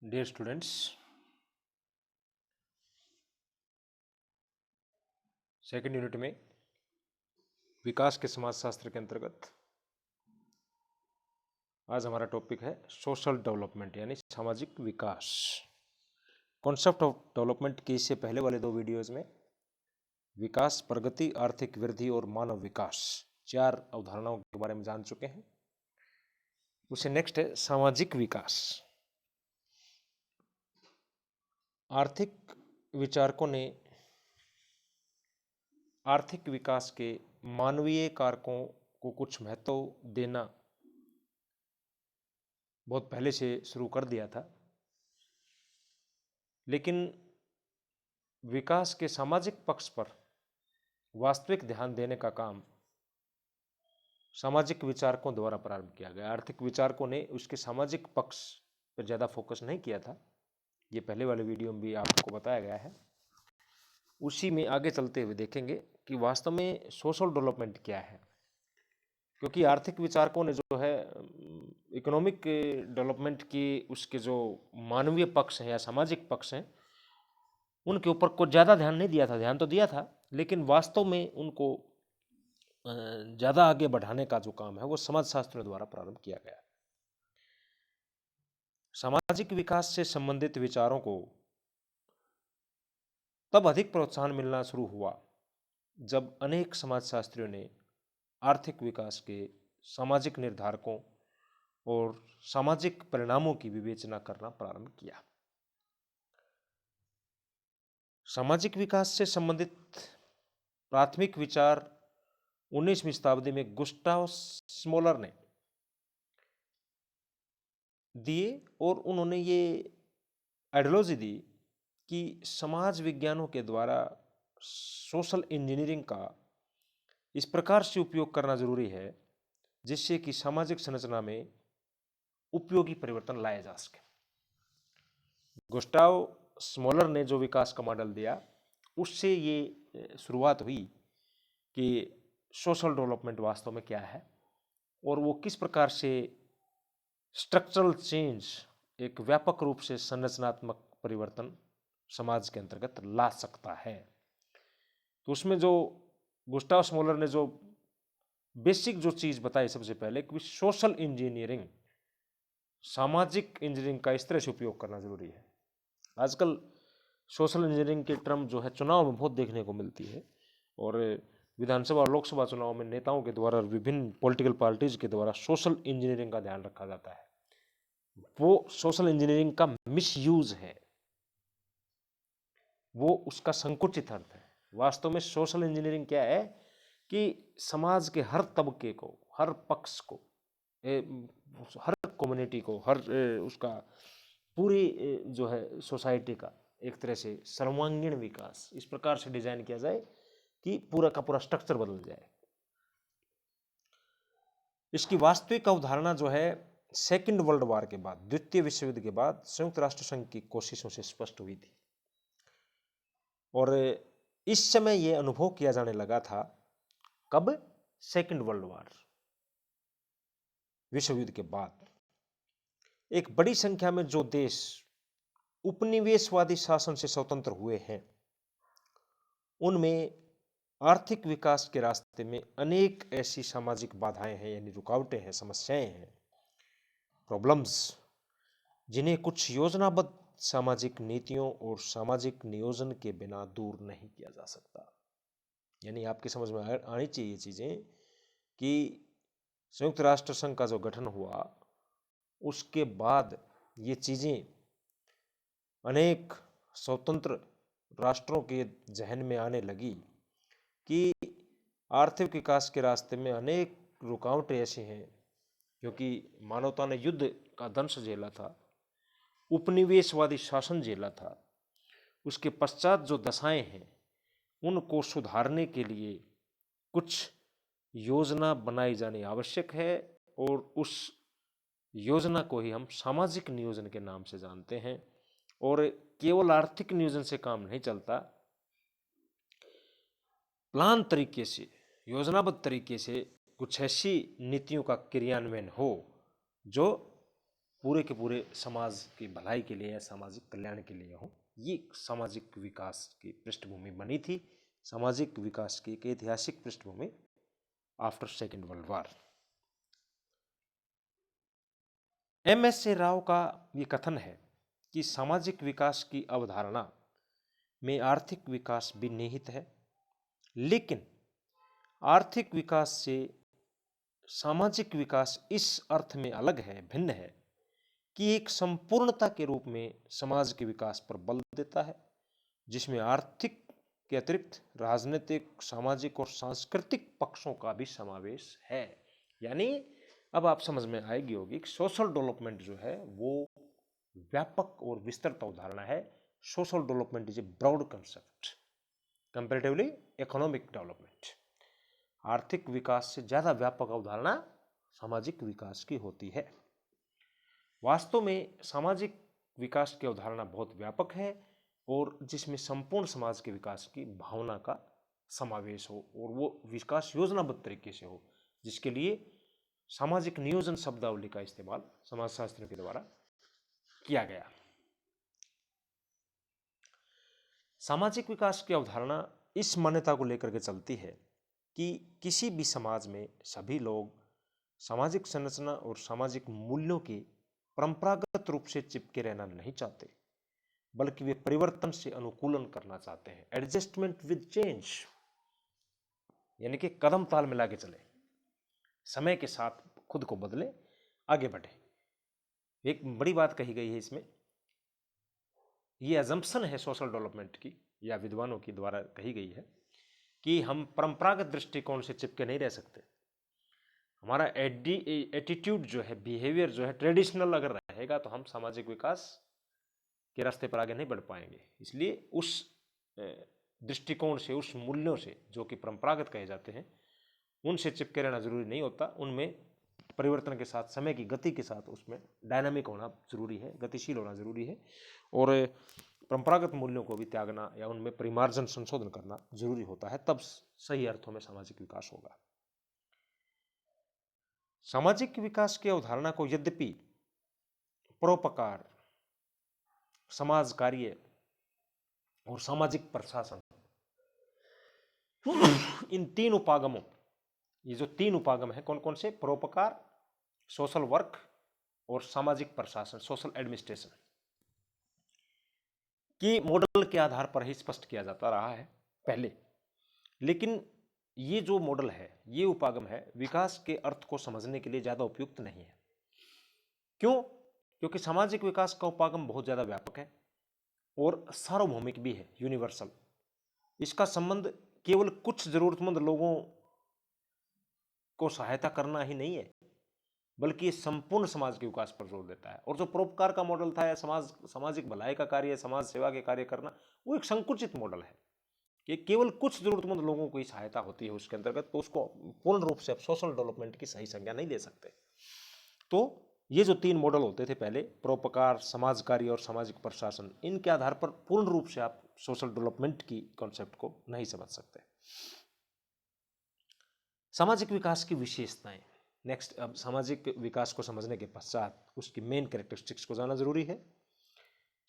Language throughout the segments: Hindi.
डियर स्टूडेंट्स, सेकेंड यूनिट में विकास के समाजशास्त्र के अंतर्गत आज हमारा टॉपिक है सोशल डेवलपमेंट यानी सामाजिक विकास। कॉन्सेप्ट ऑफ डेवलपमेंट के इससे पहले वाले दो वीडियोज में विकास, प्रगति, आर्थिक वृद्धि और मानव विकास चार अवधारणाओं के बारे में जान चुके हैं। उससे नेक्स्ट है सामाजिक विकास। आर्थिक विचारकों ने आर्थिक विकास के मानवीय कारकों को कुछ महत्व देना बहुत पहले से शुरू कर दिया था, लेकिन विकास के सामाजिक पक्ष पर वास्तविक ध्यान देने का काम सामाजिक विचारकों द्वारा प्रारंभ किया गया। आर्थिक विचारकों ने उसके सामाजिक पक्ष पर ज़्यादा फोकस नहीं किया था। ये पहले वाले वीडियो में भी आपको बताया गया है। उसी में आगे चलते हुए देखेंगे कि वास्तव में सोशल डेवलपमेंट क्या है, क्योंकि आर्थिक विचारकों ने जो है इकोनॉमिक डेवलपमेंट की उसके जो मानवीय पक्ष हैं या सामाजिक पक्ष हैं उनके ऊपर कुछ ज़्यादा ध्यान नहीं दिया था। ध्यान तो दिया था, लेकिन वास्तव में उनको ज़्यादा आगे बढ़ाने का जो काम है वो समाजशास्त्रियों द्वारा प्रारंभ किया गया। सामाजिक विकास से संबंधित विचारों को तब अधिक प्रोत्साहन मिलना शुरू हुआ जब अनेक समाजशास्त्रियों ने आर्थिक विकास के सामाजिक निर्धारकों और सामाजिक परिणामों की विवेचना करना प्रारंभ किया। सामाजिक विकास से संबंधित प्राथमिक विचार 19वीं शताब्दी में गुस्टाव स्मोलर ने दिए और उन्होंने ये आइडियोलॉजी दी कि समाज विज्ञानों के द्वारा सोशल इंजीनियरिंग का इस प्रकार से उपयोग करना जरूरी है जिससे कि सामाजिक संरचना में उपयोगी परिवर्तन लाया जा सके। गुस्टाव स्मोलर ने जो विकास का मॉडल दिया उससे ये शुरुआत हुई कि सोशल डेवलपमेंट वास्तव में क्या है और वो किस प्रकार से स्ट्रक्चरल चेंज, एक व्यापक रूप से संरचनात्मक परिवर्तन समाज के अंतर्गत ला सकता है। तो उसमें जो गुस्टाव स्मोलर ने जो बेसिक जो चीज़ बताई सबसे पहले कि सोशल इंजीनियरिंग, सामाजिक इंजीनियरिंग का इस तरह से उपयोग करना जरूरी है। आजकल सोशल इंजीनियरिंग की टर्म जो है चुनाव में बहुत देखने को मिलती है और विधानसभा और लोकसभा चुनाव में नेताओं के द्वारा, विभिन्न पॉलिटिकल पार्टीज के द्वारा सोशल इंजीनियरिंग का ध्यान रखा जाता है। वो सोशल इंजीनियरिंग का मिसयूज है, वो उसका संकुचित अर्थ है। वास्तव में सोशल इंजीनियरिंग क्या है कि समाज के हर तबके को, हर पक्ष को, हर कम्युनिटी को, हर उसका पूरी जो है सोसाइटी का एक तरह से सर्वांगीण विकास इस प्रकार से डिजाइन किया जाए कि पूरा का पूरा स्ट्रक्चर बदल जाए। इसकी वास्तविक अवधारणा जो है सेकेंड वर्ल्ड वॉर के बाद, द्वितीय विश्व युद्ध के बाद संयुक्त राष्ट्र संघ की कोशिशों से स्पष्ट हुई थी और इस समय यह अनुभव किया जाने लगा था। कब? सेकेंड वर्ल्ड वॉर, विश्व युद्ध के बाद एक बड़ी संख्या में जो देश उपनिवेशवादी शासन से स्वतंत्र हुए हैं उनमें आर्थिक विकास के रास्ते में अनेक ऐसी सामाजिक बाधाएं हैं, यानी रुकावटें हैं, समस्याएं हैं, प्रॉब्लम्स, जिन्हें कुछ योजनाबद्ध सामाजिक नीतियों और सामाजिक नियोजन के बिना दूर नहीं किया जा सकता। यानी आपकी समझ में आनी चाहिए चीजें कि संयुक्त राष्ट्र संघ का जो गठन हुआ उसके बाद ये चीजें अनेक स्वतंत्र राष्ट्रों के जहन में आने लगी कि आर्थिक विकास के रास्ते में अनेक रुकावटें ऐसी हैं, क्योंकि मानवता ने युद्ध का दंश झेला था, उपनिवेशवादी शासन झेला था, उसके पश्चात जो दशाएं हैं उनको सुधारने के लिए कुछ योजना बनाई जानी आवश्यक है और उस योजना को ही हम सामाजिक नियोजन के नाम से जानते हैं। और केवल आर्थिक नियोजन से काम नहीं चलता, प्लान तरीके से, योजनाबद्ध तरीके से कुछ ऐसी नीतियों का क्रियान्वयन हो जो पूरे के पूरे समाज की भलाई के लिए या सामाजिक कल्याण के लिए हो। ये सामाजिक विकास की पृष्ठभूमि बनी थी, सामाजिक विकास की एक ऐतिहासिक पृष्ठभूमि after second world war. M S. Rao का ये कथन है कि सामाजिक विकास की अवधारणा में आर्थिक विकास भी निहित है, लेकिन आर्थिक विकास से सामाजिक विकास इस अर्थ में अलग है, भिन्न है कि एक संपूर्णता के रूप में समाज के विकास पर बल देता है, जिसमें आर्थिक के अतिरिक्त राजनीतिक, सामाजिक और सांस्कृतिक पक्षों का भी समावेश है। यानी अब आप समझ में आएगी होगी कि सोशल डेवलपमेंट जो है वो व्यापक और विस्तृत अवधारणा है। Social development is a broad concept comparatively economic development. आर्थिक विकास से ज्यादा व्यापक अवधारणा सामाजिक विकास की होती है। वास्तव में सामाजिक विकास की अवधारणा बहुत व्यापक है और जिसमें संपूर्ण समाज के विकास की भावना का समावेश हो और वो विकास योजनाबद्ध तरीके से हो, जिसके लिए सामाजिक नियोजन शब्दावली का इस्तेमाल समाजशास्त्रियों के द्वारा किया गया। सामाजिक विकास की अवधारणा इस मान्यता को लेकर के चलती है कि किसी भी समाज में सभी लोग सामाजिक संरचना और सामाजिक मूल्यों के परंपरागत रूप से चिपके रहना नहीं चाहते, बल्कि वे परिवर्तन से अनुकूलन करना चाहते हैं। एडजस्टमेंट विद चेंज, यानी कि कदम ताल मिला के चले, समय के साथ खुद को बदले, आगे बढ़े। एक बड़ी बात कही गई है इसमें, ये अजम्पशन है सोशल डेवलपमेंट की या विद्वानों की द्वारा कही गई है कि हम परंपरागत दृष्टिकोण से चिपके नहीं रह सकते। हमारा एटीट्यूड जो है, बिहेवियर जो है ट्रेडिशनल अगर रहेगा तो हम सामाजिक विकास के रास्ते पर आगे नहीं बढ़ पाएंगे। इसलिए उस दृष्टिकोण से, उस मूल्यों से जो कि परंपरागत कहे जाते हैं, उनसे चिपके रहना जरूरी नहीं होता। उनमें परिवर्तन के साथ, समय की गति के साथ उसमें डायनामिक होना जरूरी है, गतिशील होना जरूरी है और परंपरागत मूल्यों को भी त्यागना या उनमें परिमार्जन, संशोधन करना जरूरी होता है, तब सही अर्थों में सामाजिक विकास होगा। सामाजिक विकास की अवधारणा को यद्यपि परोपकार, समाज कार्य और सामाजिक प्रशासन, इन तीन उपागमों, ये जो तीन उपागम है कौन कौन से, परोपकार, सोशल वर्क और सामाजिक प्रशासन, सोशल एडमिनिस्ट्रेशन, के मॉडल के आधार पर ही स्पष्ट किया जाता रहा है पहले। लेकिन ये जो मॉडल है, ये उपागम है, विकास के अर्थ को समझने के लिए ज्यादा उपयुक्त नहीं है। क्यों? क्योंकि सामाजिक विकास का उपागम बहुत ज्यादा व्यापक है और सार्वभौमिक भी है, यूनिवर्सल। इसका संबंध केवल कुछ जरूरतमंद लोगों को सहायता करना ही नहीं है, बल्कि ये संपूर्ण समाज के विकास पर जोर देता है। और जो परोपकार का मॉडल था या सामाजिक भलाई का कार्य, समाज सेवा के कार्य करना, वो एक संकुचित मॉडल है कि केवल कुछ जरूरतमंद लोगों को ही सहायता होती है उसके अंतर्गत, तो उसको पूर्ण रूप से आप सोशल डेवलपमेंट की सही संज्ञा नहीं दे सकते। तो ये जो तीन मॉडल होते थे पहले, परोपकार, समाज कार्य और सामाजिक प्रशासन, इनके आधार पर पूर्ण रूप से आप सोशल डेवलपमेंट की कॉन्सेप्ट को नहीं समझ सकते। सामाजिक विकास की विशेषताएं। नेक्स्ट, अब सामाजिक विकास को समझने के पश्चात उसकी मेन कैरेक्टरिस्टिक्स को जानना जरूरी है।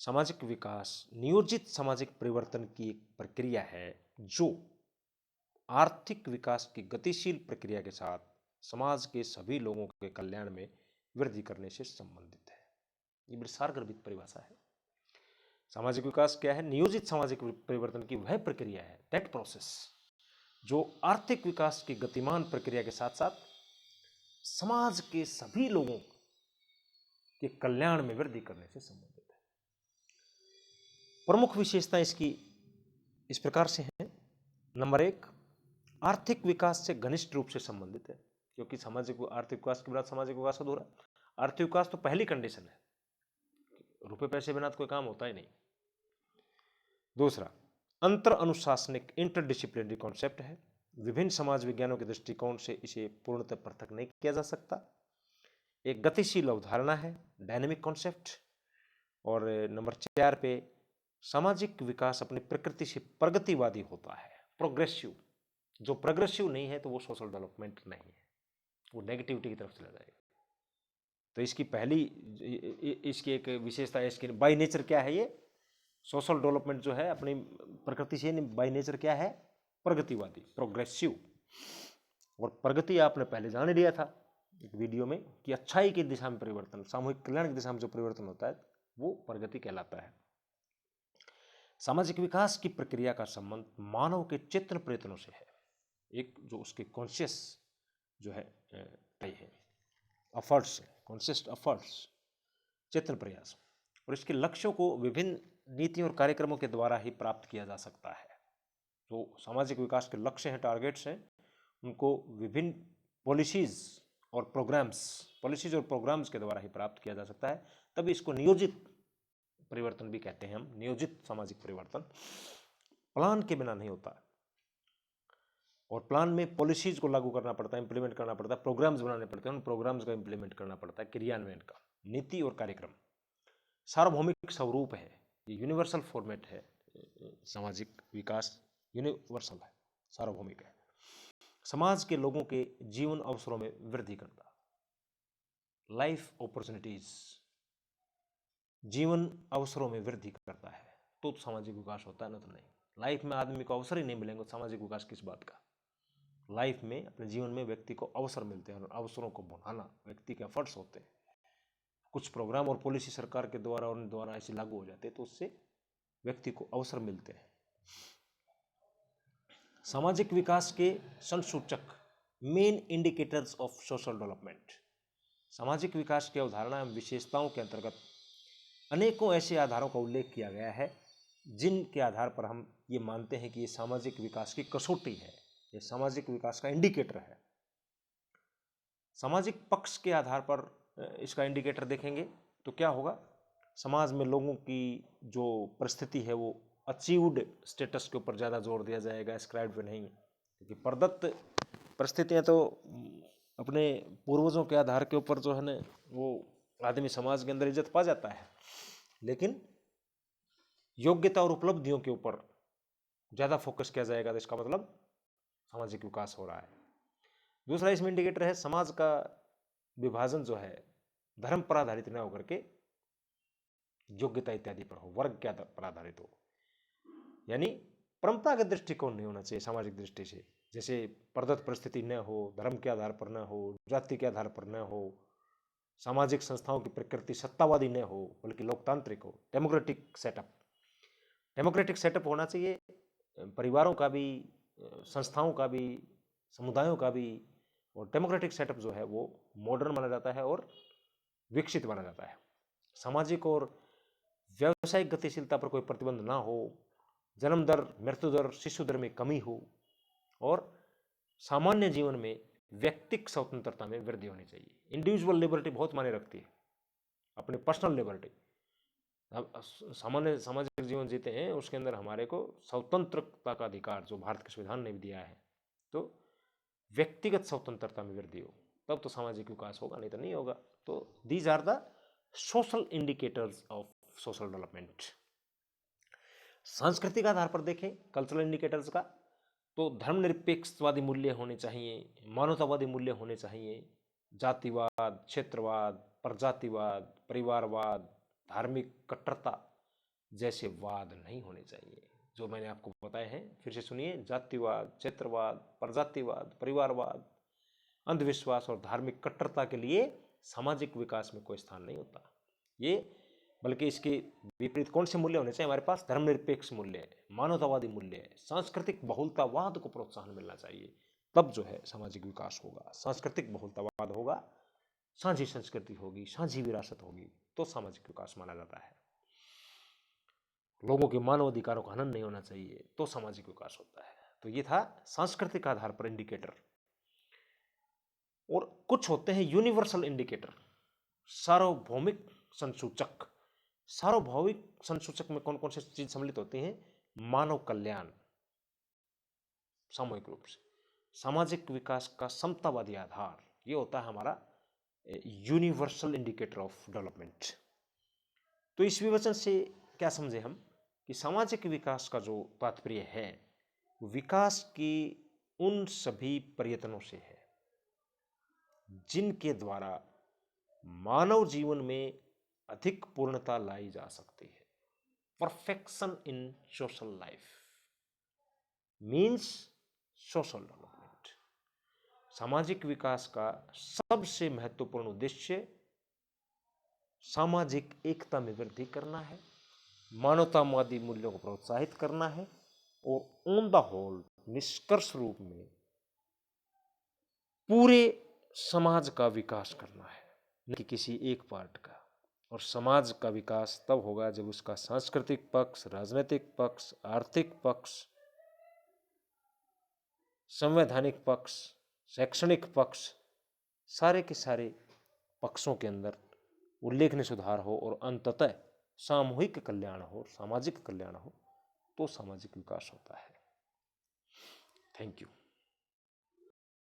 सामाजिक विकास नियोजित सामाजिक परिवर्तन की एक प्रक्रिया है जो आर्थिक विकास की गतिशील प्रक्रिया के साथ समाज के सभी लोगों के कल्याण में वृद्धि करने से संबंधित है। ये बड़ी सारगर्भित परिभाषा है। सामाजिक विकास क्या है? नियोजित सामाजिक परिवर्तन की वह प्रक्रिया है, दैट प्रोसेस, जो आर्थिक विकास की गतिमान प्रक्रिया के साथ साथ समाज के सभी लोगों के कल्याण में वृद्धि करने से संबंधित है। प्रमुख विशेषताएं इसकी इस प्रकार से हैं। नंबर एक, आर्थिक विकास से घनिष्ठ रूप से संबंधित है, क्योंकि सामाजिक आर्थिक विकास के बाद सामाजिक विकास अधूरा। आर्थिक विकास तो पहली कंडीशन है, रुपए पैसे बिना तो कोई काम होता ही नहीं। दूसरा, अंतर अनुशासनिक, इंटरडिसिप्लिनरी कॉन्सेप्ट है। विभिन्न समाज विज्ञानों के दृष्टिकोण से इसे पूर्णतः पृथक नहीं किया जा सकता। एक गतिशील अवधारणा है, डायनेमिक कॉन्सेप्ट। और नंबर 4 पे, सामाजिक विकास अपनी प्रकृति से प्रगतिवादी होता है, प्रोग्रेसिव। जो प्रोग्रेसिव नहीं है तो वो सोशल डेवलपमेंट नहीं है, वो नेगेटिविटी की तरफ चला जाएगा। तो इसकी पहली इसकी एक विशेषता है, इसकी बाय नेचर क्या है, ये सोशल डेवलपमेंट जो है अपनी प्रकृति से बाय नेचर क्या है, प्रगतिवादी, प्रोग्रेसिव। और प्रगति आपने पहले जान लिया था एक वीडियो में कि अच्छाई की दिशा में परिवर्तन, सामूहिक कल्याण की दिशा में जो परिवर्तन होता है वो प्रगति कहलाता है। सामाजिक विकास की प्रक्रिया का संबंध मानव के चेतन प्रयत्नों से है, एक जो उसके कॉन्शियस जो है एफर्ट्स, कॉन्शियस एफर्ट्स, चेतन प्रयास, और इसके लक्ष्यों को विभिन्न नीतियों और कार्यक्रमों के द्वारा ही प्राप्त किया जा सकता है। जो सामाजिक विकास के लक्ष्य हैं, टारगेट्स हैं, उनको विभिन्न पॉलिसीज और प्रोग्राम्स के द्वारा ही प्राप्त किया जा सकता है। तभी इसको नियोजित परिवर्तन भी कहते हैं हम, नियोजित सामाजिक परिवर्तन। प्लान के बिना नहीं होता, और प्लान में पॉलिसीज को लागू करना पड़ता है, इंप्लीमेंट करना पड़ता है, प्रोग्राम्स बनाने पड़ते हैं, उन प्रोग्राम्स का इंप्लीमेंट करना पड़ता है, क्रियान्वयन का, नीति और कार्यक्रम। सार्वभौमिक स्वरूप है, ये यूनिवर्सल फॉर्मेट है, सामाजिक विकास यूनिवर्सल है, सार्वभौमिक है। समाज के लोगों के जीवन अवसरों में वृद्धि करता, लाइफ अपॉर्चुनिटीज, जीवन अवसरों में वृद्धि करता है तो सामाजिक विकास होता है, न तो नहीं। लाइफ में आदमी को अवसर ही नहीं मिलेंगे, सामाजिक विकास किस बात का। लाइफ में, अपने जीवन में व्यक्ति को अवसर मिलते हैं, और अवसरों को बढ़ाना व्यक्ति के एफर्ट्स होते हैं। कुछ प्रोग्राम और पॉलिसी सरकार के द्वारा, उन द्वारा ऐसे लागू हो जाते हैं तो उससे व्यक्ति को अवसर मिलते हैं। सामाजिक विकास के संसूचक, main indicators of social development. सामाजिक विकास की अवधारणा एवं विशेषताओं के अंतर्गत अनेकों ऐसे आधारों का उल्लेख किया गया है जिनके आधार पर हम ये मानते हैं कि ये सामाजिक विकास की कसौटी है, ये सामाजिक विकास का इंडिकेटर है। सामाजिक पक्ष के आधार पर इसका इंडिकेटर देखेंगे तो क्या होगा, समाज में लोगों की जो परिस्थिति है वो अचीव्ड स्टेटस के ऊपर ज़्यादा जोर दिया जाएगा, एस्क्राइब्ड पे नहीं, क्योंकि प्रदत्त परिस्थितियाँ तो अपने पूर्वजों के आधार के ऊपर जो है ना, वो आदमी समाज के अंदर इज्जत पा जाता है, लेकिन योग्यता और उपलब्धियों के ऊपर ज़्यादा फोकस किया जाएगा, तो इसका मतलब सामाजिक विकास हो रहा है। दूसरा इसमें इंडिकेटर है, समाज का विभाजन जो है धर्म पर आधारित न होकर के योग्यता इत्यादि पर हो, वर्ग के पर आधारित हो, यानी परंपरागत दृष्टिकोण नहीं होना चाहिए सामाजिक दृष्टि से। जैसे प्रदत्त परिस्थिति न हो, धर्म के आधार पर न हो, जाति के आधार पर न हो, सामाजिक संस्थाओं की प्रकृति सत्तावादी न हो बल्कि लोकतांत्रिक हो, डेमोक्रेटिक सेटअप। डेमोक्रेटिक सेटअप होना चाहिए, परिवारों का भी, संस्थाओं का भी, समुदायों का भी। और डेमोक्रेटिक सेटअप जो है वो मॉडर्न माना जाता है और विकसित माना जाता है। सामाजिक और व्यावसायिक गतिशीलता पर कोई प्रतिबंध ना हो, जन्म दर, मृत्यु दर, शिशु दर में कमी हो, और सामान्य जीवन में व्यक्तिक स्वतंत्रता में वृद्धि होनी चाहिए। इंडिविजुअल लिबर्टी बहुत मायने रखती है, अपनी पर्सनल लिबर्टी। अब सामान्य सामाजिक जीवन जीते हैं, उसके अंदर हमारे को स्वतंत्रता का अधिकार जो भारत के संविधान ने भी दिया है, तो व्यक्तिगत स्वतंत्रता में वृद्धि हो तब तो सामाजिक विकास होगा, नहीं तो नहीं होगा। तो these are the social indicators of social development. सांस्कृतिक आधार पर देखें कल्चरल इंडिकेटर्स का, तो धर्मनिरपेक्षवादी मूल्य होने चाहिए, मानवतावादी मूल्य होने चाहिए, जातिवाद, क्षेत्रवाद, प्रजातिवाद, परिवारवाद, धार्मिक कट्टरता जैसे वाद नहीं होने चाहिए जो मैंने आपको बताए हैं। फिर से सुनिए, जातिवाद, क्षेत्रवाद, प्रजातिवाद, परिवारवाद, अंधविश्वास और धार्मिक कट्टरता के लिए सामाजिक विकास में कोई स्थान नहीं होता। ये बल्कि इसके विपरीत कौन से मूल्य होने चाहिए हमारे पास? धर्मनिरपेक्ष मूल्य है, मानवतावादी मूल्य है, सांस्कृतिक बहुलतावाद को प्रोत्साहन मिलना चाहिए, तब जो है सामाजिक विकास होगा। सांस्कृतिक बहुलतावाद होगा, साझी संस्कृति होगी, साझी विरासत होगी, तो सामाजिक विकास माना जाता है। लोगों के मानव अधिकारों का हनन नहीं होना चाहिए, तो सामाजिक विकास होता है। तो ये था सांस्कृतिक आधार पर इंडिकेटर। और कुछ होते हैं यूनिवर्सल इंडिकेटर, सार्वभौमिक संसूचक। सार्वभौमिक संसूचक में कौन कौन सी चीज सम्मिलित होती हैं? मानव कल्याण, सामूहिक रूप से सामाजिक विकास का समतावादी आधार, ये होता है हमारा यूनिवर्सल इंडिकेटर ऑफ डेवलपमेंट। तो इस विवचन से क्या समझे हम कि सामाजिक विकास का जो तात्पर्य है विकास की उन सभी प्रयत्नों से है जिनके द्वारा मानव जीवन में अधिक पूर्णता लाई जा सकती है। Perfection in social life means social development. सामाजिक विकास का सबसे महत्वपूर्ण उद्देश्य सामाजिक एकता में वृद्धि करना है, मानवतावादी मूल्यों को प्रोत्साहित करना है और ऑन द होल निष्कर्ष रूप में पूरे समाज का विकास करना है, न कि किसी एक पार्ट का। और समाज का विकास तब होगा जब उसका सांस्कृतिक पक्ष, राजनीतिक पक्ष, आर्थिक पक्ष, संवैधानिक पक्ष, शैक्षणिक पक्ष, सारे के सारे पक्षों के अंदर उल्लेखनीय सुधार हो और अंततः सामूहिक कल्याण हो, सामाजिक कल्याण हो, तो सामाजिक विकास होता है। Thank you.